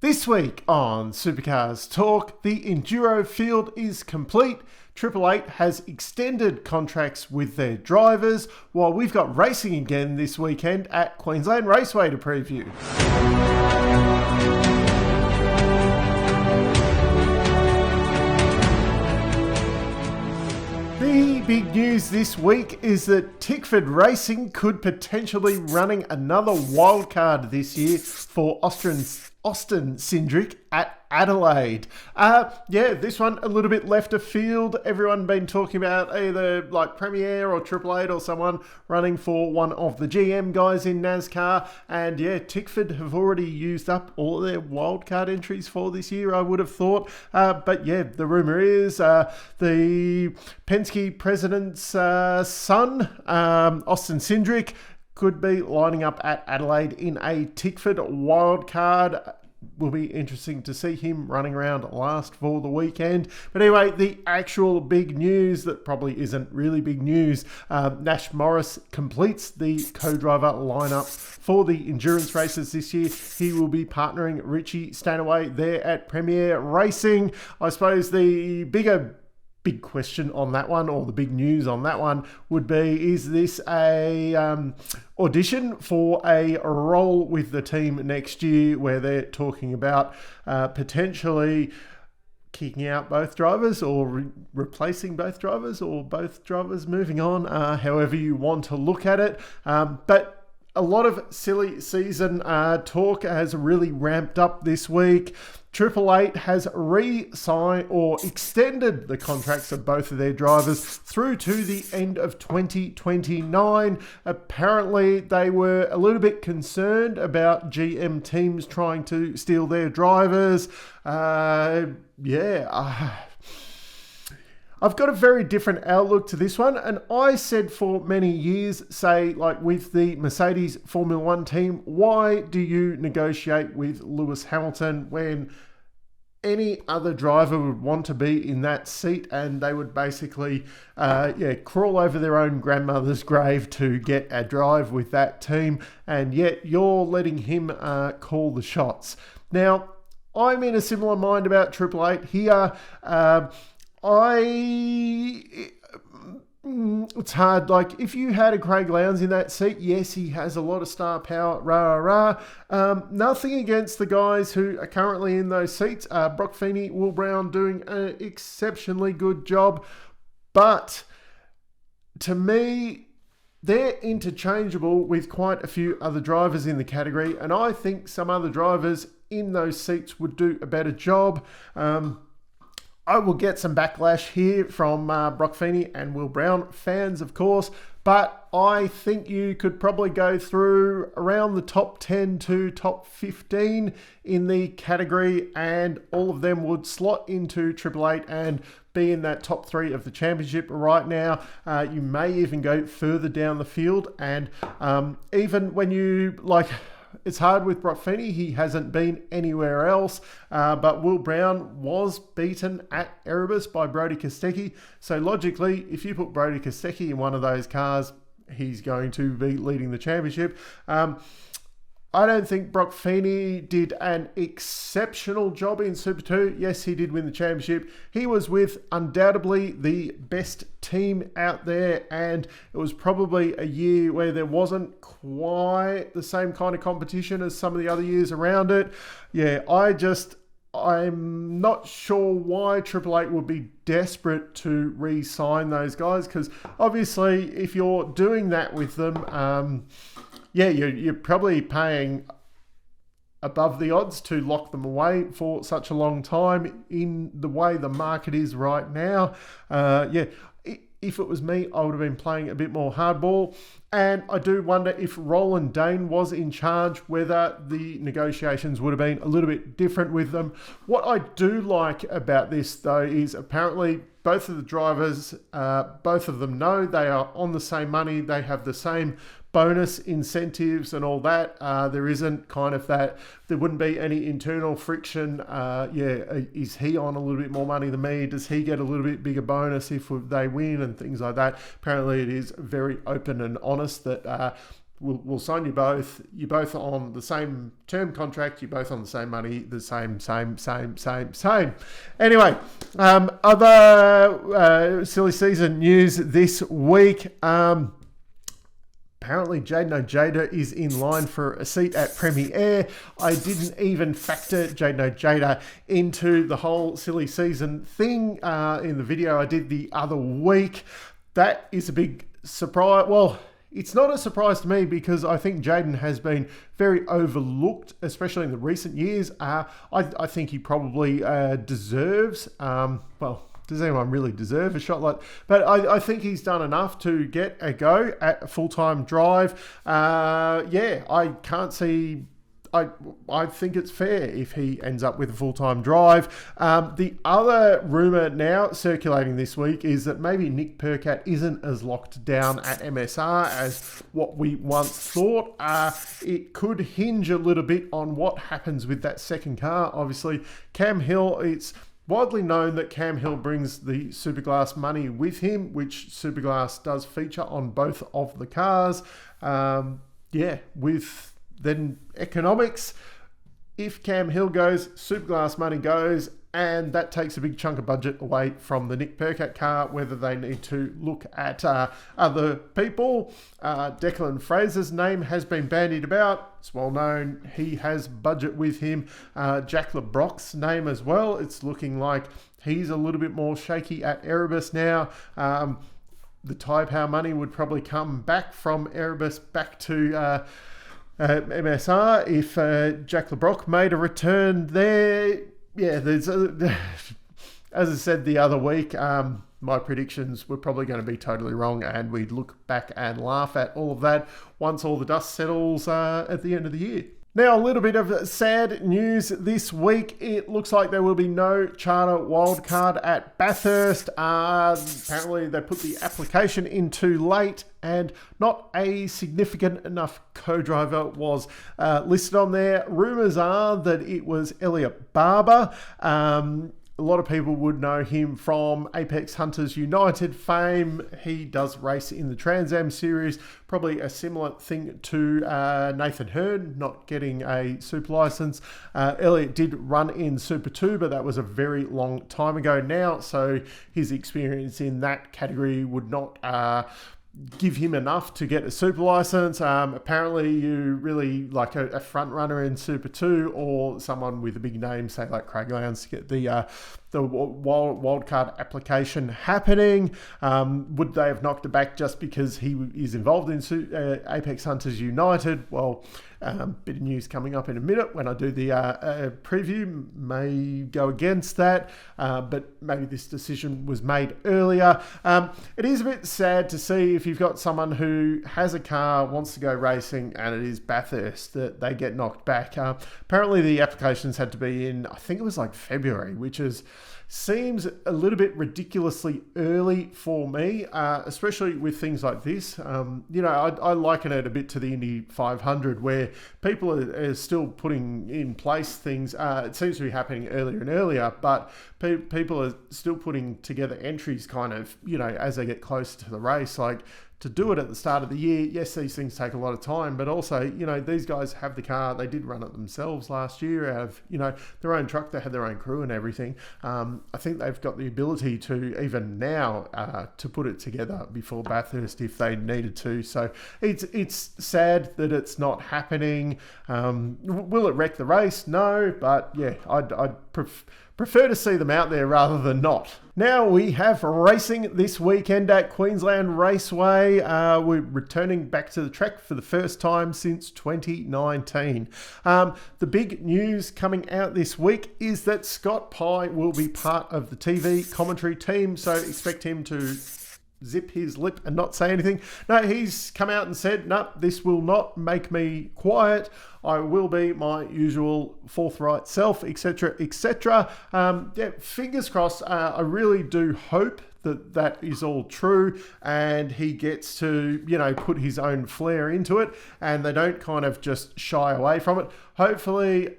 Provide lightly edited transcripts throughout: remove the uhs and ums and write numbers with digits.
This week on Supercars Talk, the Enduro field is complete. Triple Eight has extended contracts with their drivers, while we've got racing again this weekend at Queensland Raceway to preview. The big news this week is that Tickford Racing could potentially be running another wildcard this year for Austin Cindric at Adelaide. This one a little bit left of field. Everyone been talking about either like Premier or Triple Eight or someone running for one of the GM guys in NASCAR. And Tickford have already used up all of their wildcard entries for this year, I would have thought. The rumour is the Penske president's son, Austin Cindric, could be lining up at Adelaide in a Tickford wildcard. Will be interesting to see him running around last for the weekend. But anyway, the actual big news that probably isn't really big news. Nash Morris completes the co-driver lineup for the endurance races this year. He will be partnering Richie Stanaway there at Premier Racing. I suppose the big question on that one, or the big news on that one, would be, is this a audition for a role with the team next year, where they're talking about potentially kicking out both drivers or replacing both drivers, or both drivers moving on, however you want to look at it. But a lot of silly season talk has really ramped up this week. Triple Eight has re-signed or extended the contracts of both of their drivers through to the end of 2029. Apparently, they were a little bit concerned about GM teams trying to steal their drivers. I've got a very different outlook to this one, and I said for many years, say like with the Mercedes Formula One team, why do you negotiate with Lewis Hamilton when any other driver would want to be in that seat, and they would basically crawl over their own grandmother's grave to get a drive with that team, and yet you're letting him call the shots. Now, I'm in a similar mind about Triple Eight here. It's hard. Like, if you had a Craig Lowndes in that seat, yes, he has a lot of star power, nothing against the guys who are currently in those seats. Brock Feeney, Will Brown doing an exceptionally good job. But to me, they're interchangeable with quite a few other drivers in the category, and I think some other drivers in those seats would do a better job. I will get some backlash here from Brock Feeney and Will Brown fans, of course, but I think you could probably go through around the top 10 to top 15 in the category, and all of them would slot into Triple Eight and be in that top 3 of the championship right now. You may even go further down the field, and even when you it's hard with Brock Feeney. He hasn't been anywhere else. But Will Brown was beaten at Erebus by Brodie Kostecki. So logically, if you put Brodie Kostecki in one of those cars, he's going to be leading the championship. I don't think Brock Feeney did an exceptional job in Super 2. Yes, he did win the championship. He was with undoubtedly the best team out there, and it was probably a year where there wasn't quite the same kind of competition as some of the other years around it. I'm not sure why Triple Eight would be desperate to re-sign those guys, because obviously if you're doing that with them, you're probably paying above the odds to lock them away for such a long time in the way the market is right now. If it was me, I would have been playing a bit more hardball. And I do wonder if Roland Dane was in charge, whether the negotiations would have been a little bit different with them. What I do like about this, though, is apparently both of the drivers, both of them know they are on the same money. They have the same bonus incentives and all that. There isn't kind of that, there wouldn't be any internal friction. Is he on a little bit more money than me? Does he get a little bit bigger bonus if they win and things like that? Apparently it is very open and honest that we'll sign you both. You're both on the same term contract. You're both on the same money. The same. Anyway, other silly season news this week. Apparently, Jaden Ojeda is in line for a seat at Premier. I didn't even factor Jaden Ojeda into the whole silly season thing in the video I did the other week. That is a big surprise. Well, it's not a surprise to me because I think Jaden has been very overlooked, especially in the recent years. I think he probably deserves, does anyone really deserve a shot like that? But I think he's done enough to get a go at a full-time drive. I can't see... I think it's fair if he ends up with a full-time drive. The other rumour now circulating this week is that maybe Nick Percat isn't as locked down at MSR as what we once thought. It could hinge a little bit on what happens with that second car. Obviously, Cam Hill, it's widely known that Cam Hill brings the Superglass money with him, which Superglass does feature on both of the cars. With then economics, if Cam Hill goes, Superglass money goes, and that takes a big chunk of budget away from the Nick Percat car, whether they need to look at other people. Declan Fraser's name has been bandied about. It's well known he has budget with him. Jack LeBrock's name as well. It's looking like he's a little bit more shaky at Erebus now. The tyre power money would probably come back from Erebus back to MSR if Jack LeBrock made a return there. Yeah, there's as I said the other week, my predictions were probably going to be totally wrong, and we'd look back and laugh at all of that once all the dust settles at the end of the year. Now, a little bit of sad news this week. It looks like there will be no charter wildcard at Bathurst. Apparently, they put the application in too late, and not a significant enough co-driver was listed on there. Rumours are that it was Elliot Barber. A lot of people would know him from Apex Hunters United fame. He does race in the Trans Am series. Probably a similar thing to Nathan Hearn, not getting a super license. Elliot did run in Super 2, but that was a very long time ago now. So his experience in that category would not give him enough to get a super license. Apparently you really like a front runner in Super 2 or someone with a big name, say like Craig Lowndes, to get the wildcard application happening. Would they have knocked it back just because he is involved in Apex Hunters United? Well, bit of news coming up in a minute when I do the preview may go against that, but maybe this decision was made earlier. It is a bit sad to see if you've got someone who has a car, wants to go racing, and it is Bathurst, that they get knocked back. Apparently the applications had to be in, I think it was like February, which seems a little bit ridiculously early for me, especially with things like this. I liken it a bit to the Indy 500, where people are still putting in place things. It seems to be happening earlier and earlier, but people are still putting together entries kind of, as they get closer to the race. Like, to do it at the start of the year, yes, these things take a lot of time, but also, these guys have the car. They did run it themselves last year, have, their own truck. They had their own crew and everything. I think they've got the ability to, even now, to put it together before Bathurst if they needed to. So it's sad that it's not happening. Will it wreck the race? No, but yeah, I'd prefer to see them out there rather than not. Now we have racing this weekend at Queensland Raceway. We're returning back to the track for the first time since 2019. The big news coming out this week is that Scott Pye will be part of the TV commentary team, so expect him to zip his lip and not say anything. No, he's come out and said, no, this will not make me quiet. I will be my usual forthright self, etc., etc. Fingers crossed. I really do hope that is all true, and he gets to, put his own flair into it, and they don't kind of just shy away from it. Hopefully,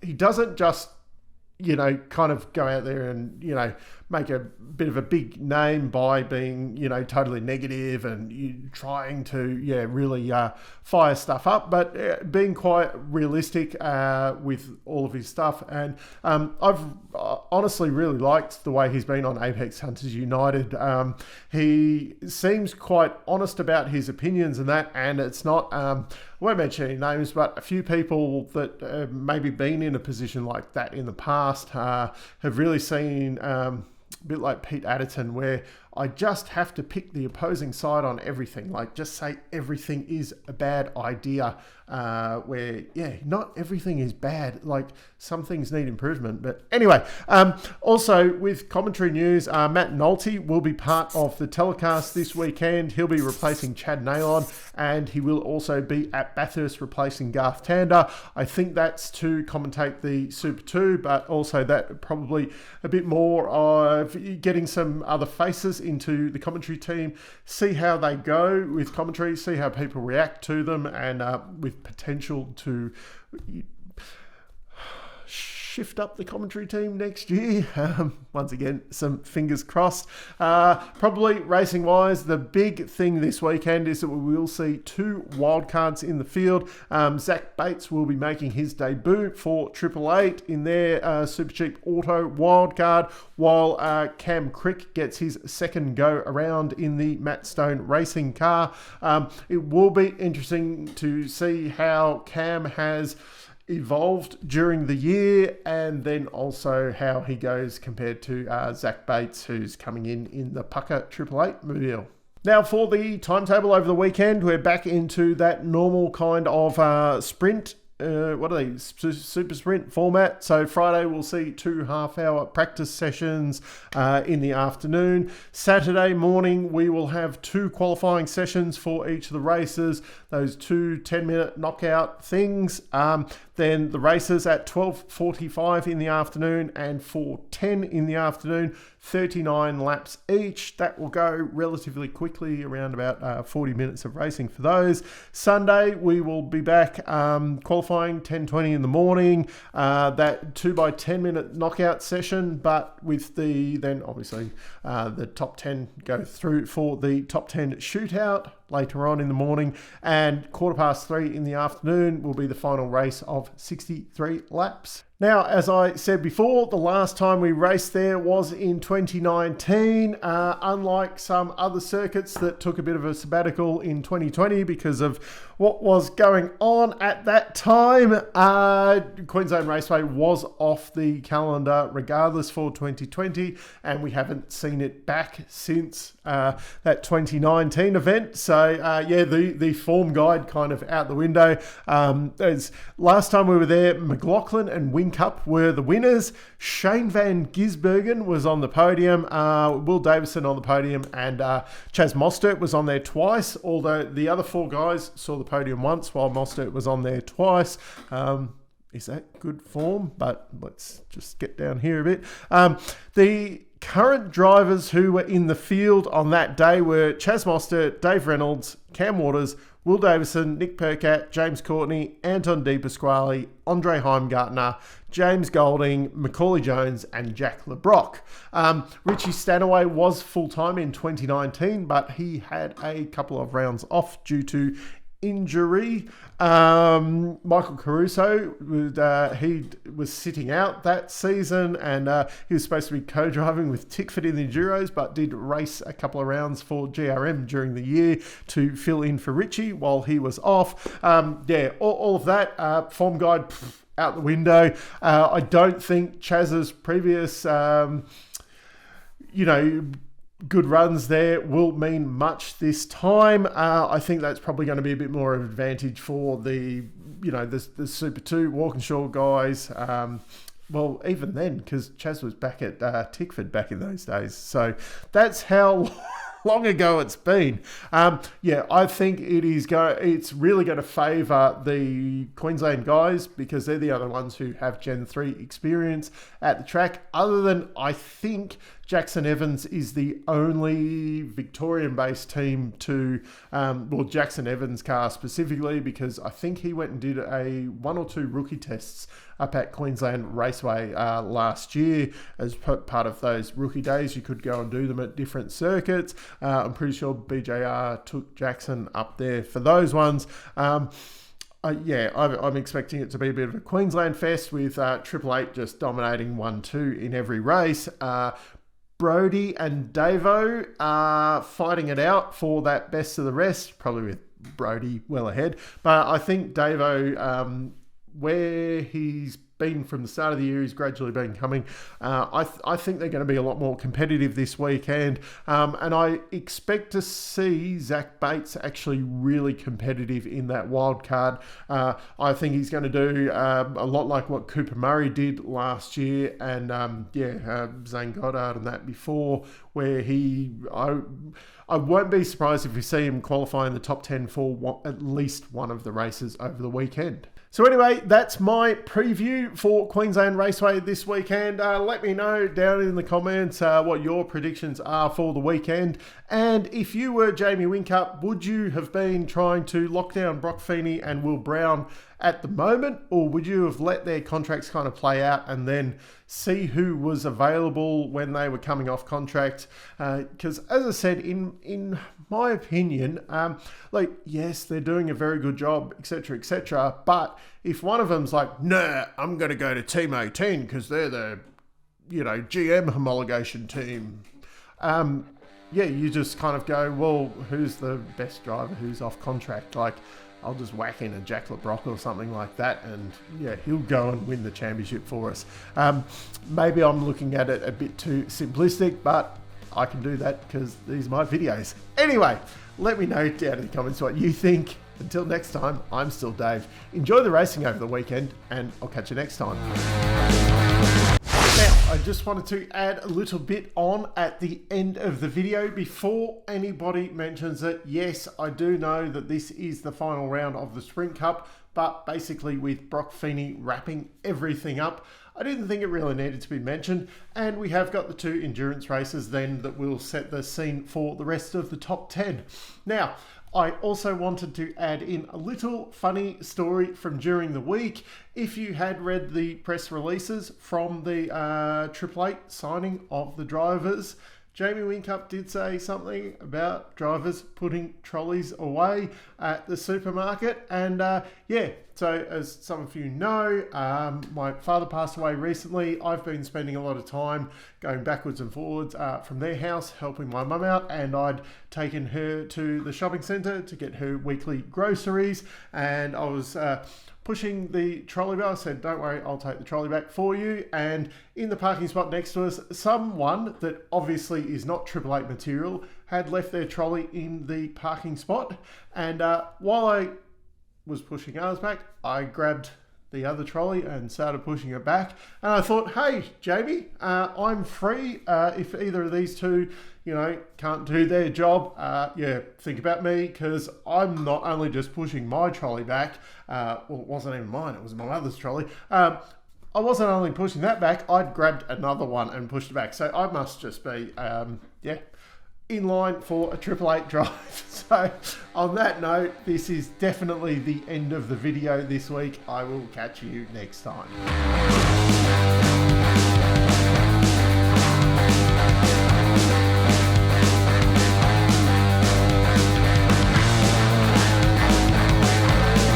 he doesn't just kind of go out there and, make a bit of a big name by being, totally negative and trying to, really fire stuff up, but being quite realistic with all of his stuff. And I've honestly really liked the way he's been on Apex Hunters United. He seems quite honest about his opinions and that, and it's not, I won't mention any names, but a few people that have maybe been in a position like that in the past have really seen a bit like Pete Adderton, where I just have to pick the opposing side on everything. Like, just say everything is a bad idea, where, not everything is bad. Like, some things need improvement. But anyway, also with commentary news, Matt Nolte will be part of the telecast this weekend. He'll be replacing Chad Nailon, and he will also be at Bathurst replacing Garth Tander. I think that's to commentate the Super 2, but also that probably a bit more of getting some other faces into the commentary team, see how they go with commentary, see how people react to them, and with potential to shift up the commentary team next year. Once again, some fingers crossed. Probably racing wise, the big thing this weekend is that we will see 2 wildcards in the field. Zach Bates will be making his debut for Triple Eight in their Super Cheap Auto wildcard, while Cam Crick gets his second go around in the Matt Stone racing car. It will be interesting to see how Cam has evolved during the year, and then also how he goes compared to Zach Bates, who's coming in the Pucker Triple Eight mobile. Now, for the timetable over the weekend, we're back into that normal kind of sprint. What are they? Super sprint format. So Friday we'll see 2 half-hour practice sessions in the afternoon. Saturday morning we will have 2 qualifying sessions for each of the races. Those 2 10-minute knockout things. Then the races at 12:45 in the afternoon and 4:10 in the afternoon. 39 laps each. That will go relatively quickly, around about 40 minutes of racing for those. Sunday, we will be back qualifying 10:20 in the morning. That 2x10 minute knockout session, but with then obviously the top 10 go through for the top 10 shootout later on in the morning, and 3:15 in the afternoon will be the final race of 63 laps. Now, as I said before, the last time we raced there was in 2019. Unlike some other circuits that took a bit of a sabbatical in 2020 because of what was going on at that time, Queensland Raceway was off the calendar regardless for 2020, and we haven't seen it back since that 2019 event. So the form guide kind of out the window. Last time we were there, McLaughlin and Whincup were the winners. Shane Van Gisbergen was on the podium, Will Davison on the podium, and Chaz Mostert was on there twice, although the other 4 guys saw the podium once while Mostert was on there twice. Is that good form? But let's just get down here a bit. The current drivers who were in the field on that day were Chaz Mostert, Dave Reynolds, Cam Waters, Will Davison, Nick Percat, James Courtney, Anton De Pasquale, Andre Heimgartner, James Golding, Macaulay Jones, and Jack LeBrock. Richie Stanaway was full-time in 2019, but he had a couple of rounds off due to injury. Michael Caruso, he was sitting out that season, and he was supposed to be co-driving with Tickford in the Enduros, but did race a couple of rounds for GRM during the year to fill in for Richie while he was off. All of that. Form guide out the window. I don't think Chaz's previous good runs there will mean much this time. I think that's probably going to be a bit more of an advantage for the Super 2 Walkinshaw guys. Well, even then, because Chaz was back at Tickford back in those days. So that's how long ago it's been. I think it's really going to favour the Queensland guys because they're the other ones who have Gen 3 experience at the track. Other than, I think, Jackson Evans is the only Victorian-based team to, Jackson Evans' car specifically, because I think he went and did one or two rookie tests up at Queensland Raceway last year. As part of those rookie days, you could go and do them at different circuits. I'm pretty sure BJR took Jackson up there for those ones. I'm expecting it to be a bit of a Queensland fest with Triple Eight just dominating 1-2 in every race. Brody and Davo are fighting it out for that best of the rest, probably with Brody well ahead. But I think Davo, where he's been from the start of the year, he's gradually been coming. I think they're going to be a lot more competitive this weekend. And I expect to see Zach Bates actually really competitive in that wild card. I think he's going to do a lot like what Cooper Murray did last year, and Zane Goddard and that before, where I won't be surprised if we see him qualify in the top 10 for at least one of the races over the weekend. So anyway, that's my preview for Queensland Raceway this weekend. Let me know down in the comments what your predictions are for the weekend. And if you were Jamie Whincup, would you have been trying to lock down Brock Feeney and Will Brown at the moment, or would you have let their contracts kind of play out and then see who was available when they were coming off contract? Because as I said, in my opinion, yes, they're doing a very good job, etc., but if one of them's like, nah, I'm going to go to Team 18 because they're the, GM homologation team, you just kind of go, well, who's the best driver who's off contract? I'll just whack in a Jack LeBrock or something like that, and he'll go and win the championship for us. Maybe I'm looking at it a bit too simplistic, but I can do that because these are my videos. Anyway, let me know down in the comments what you think. Until next time, I'm still Dave. Enjoy the racing over the weekend, and I'll catch you next time. Now, I just wanted to add a little bit on at the end of the video before anybody mentions it. Yes, I do know that this is the final round of the Sprint Cup, but basically with Brock Feeney wrapping everything up, I didn't think it really needed to be mentioned. And we have got the two endurance races then that will set the scene for the rest of the top 10. Now, I also wanted to add in a little funny story from during the week. If you had read the press releases from the Triple Eight signing of the drivers, Jamie Whincup did say something about drivers putting trolleys away at the supermarket. And so as some of you know, my father passed away recently. I've been spending a lot of time going backwards and forwards from their house, helping my mum out. And I'd taken her to the shopping centre to get her weekly groceries. And I was pushing the trolley back. I said, don't worry, I'll take the trolley back for you. And in the parking spot next to us, someone that obviously is not Triple Eight material had left their trolley in the parking spot. And while I was pushing ours back, I grabbed the other trolley and started pushing it back. And I thought, hey, Jamie, I'm free. If either of these two, can't do their job, think about me, because I'm not only just pushing my trolley back, it wasn't even mine, it was my mother's trolley. I wasn't only pushing that back, I'd grabbed another one and pushed it back. So I must just be, in line for a Triple Eight drive. So on that note, this is definitely the end of the video this week. I will catch you next time.